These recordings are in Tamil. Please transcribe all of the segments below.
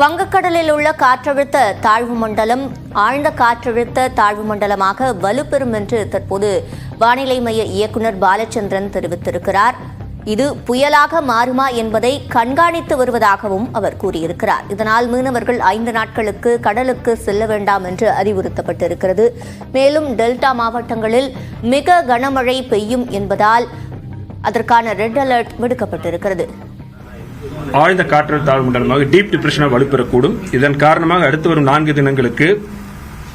வங்கக்கடலில் உள்ள காற்றழுத்த தாழ்வு மண்டலம் ஆழ்ந்த காற்றழுத்த தாழ்வு மண்டலமாக வலுப்பெறும் என்று தற்போது வானிலை மைய இயக்குநர் பாலச்சந்திரன் தெரிவித்திருக்கிறார். இது புயலாக மாறுமா என்பதை கண்காணித்து வருவதாகவும் அவர் கூறியிருக்கிறார். இதனால் மீனவர்கள் 5 நாட்களுக்கு கடலுக்கு செல்ல வேண்டாம் என்று அறிவுறுத்தப்பட்டிருக்கிறது. மேலும் டெல்டா மாவட்டங்களில் மிக கனமழை பெய்யும் என்பதால் அதற்கான ரெட் அலர்ட் விடுக்கப்பட்டிருக்கிறது. ஆழ்ந்த காற்றழுத்த தாழ்வு மண்டலமாக டீப் டிப்ரெஷனாக வலுப்பெறக்கூடும். இதன் காரணமாக அடுத்து வரும் 4 தினங்களுக்கு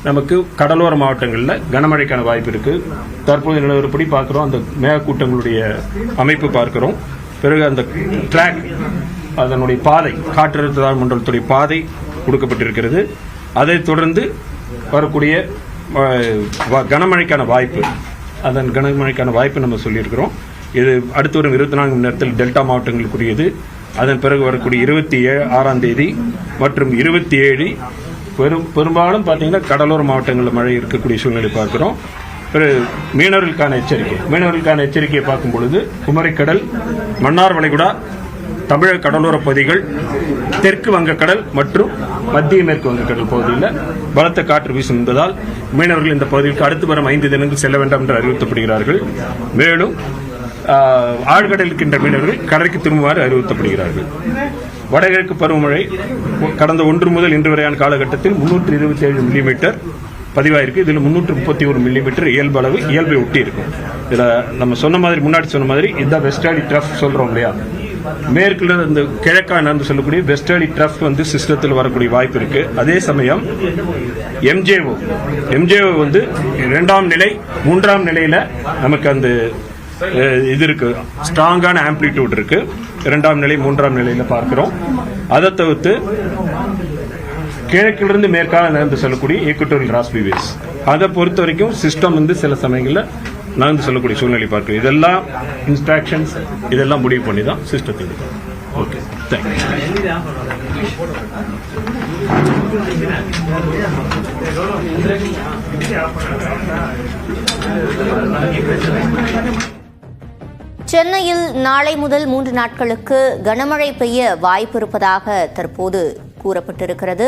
நமக்கு கடலோர மாவட்டங்களில் கனமழைக்கான வாய்ப்பு இருக்கு. தற்போது நிலவரப்படி பார்க்கிறோம், அந்த மேகக்கூட்டங்களுடைய அமைப்பு பார்க்கிறோம். பிறகு அந்த ட்ராக், அதனுடைய பாதை, காற்றழுத்த தாழ்வு மண்டலத்துடைய பாதை கொடுக்கப்பட்டிருக்கிறது. அதைத் தொடர்ந்து வரக்கூடிய கனமழைக்கான வாய்ப்பு, அதன் கனமழைக்கான வாய்ப்பு நம்ம சொல்லியிருக்கிறோம். இது அடுத்து வரும் 24 மணி நேரத்தில் டெல்டா மாவட்டங்களுக்குரியது. அதன் பிறகு வரக்கூடிய 26ஆம் தேதி மற்றும் 27 பெரும்பாலும் பார்த்தீங்கன்னா கடலோர மாவட்டங்களில் மழை இருக்கக்கூடிய சூழ்நிலை பார்க்கிறோம். பிறகு மீனவர்களுக்கான எச்சரிக்கையை பார்க்கும் பொழுது குமரிக்கடல், மன்னார் வளைகுடா, தமிழக கடலோர பகுதிகள், தெற்கு வங்கக்கடல் மற்றும் மத்திய மேற்கு வங்கக்கடல் பகுதியில் பலத்த காற்று வீசும் என்பதால் மீனவர்கள் இந்த பகுதிக்கு அடுத்து வரும் 5 தினங்கள் செல்ல வேண்டாம் என்று அறிவுறுத்தப்படுகிறார்கள். மேலும் ஆழ்கடலில் இருக்கின்ற மீனவர்கள் கடலுக்கு திரும்புமாறு அறிவுறுத்தப்படுகிறார்கள். வடகிழக்கு பருவமழை கடந்த 1 முதல் இன்று வரையான காலகட்டத்தில் 327 மில்லிமீட்டர் பதிவாயிருக்கு. இதில் 331 மில்லிமீட்டர் இயல்பை ஒட்டி இருக்கும். இதில் நம்ம முன்னாடி சொன்ன மாதிரி இதுதான் வெஸ்டர்லி ட்ரஃப் சொல்றோம் இல்லையா, மேற்குல இந்த கிழக்கா நடந்து சொல்லக்கூடிய வெஸ்டர்லி ட்ரஃப் சிஸ்டத்தில் வரக்கூடிய வாய்ப்பு இருக்கு. அதே சமயம் எம்ஜேஓ 2ஆம் நிலை 3ஆம் நிலையில நமக்கு அந்த இது இருக்கு, ஸ்ட்ராங்கான ஆம்பிளிடியூட் இருக்கு. 2ஆம் நிலை 3ஆம் நிலையில பார்க்கிறோம். அதை தவிர்த்து கிழக்கிலிருந்து மேற்காக நகர்ந்து செல்லக்கூடிய ஈக்குவட்டோரியல் ராஸ்பிவேஸ், அதை பொறுத்த வரைக்கும் சிஸ்டம் சில சமயங்களில் நகர்ந்து செல்லக்கூடிய சூழ்நிலை பார்க்கிறோம். இதெல்லாம் இன்ஸ்ட்ரக்ஷன்ஸ், இதெல்லாம் முடிவு பண்ணி தான் சிஸ்டத்துக்கு. Okay, thank you. சென்னையில் நாளை முதல் 3 நாட்களுக்கு கனமழை பெய்ய வாய்ப்பு இருப்பதாக தற்போது கூறப்பட்டிருக்கிறது.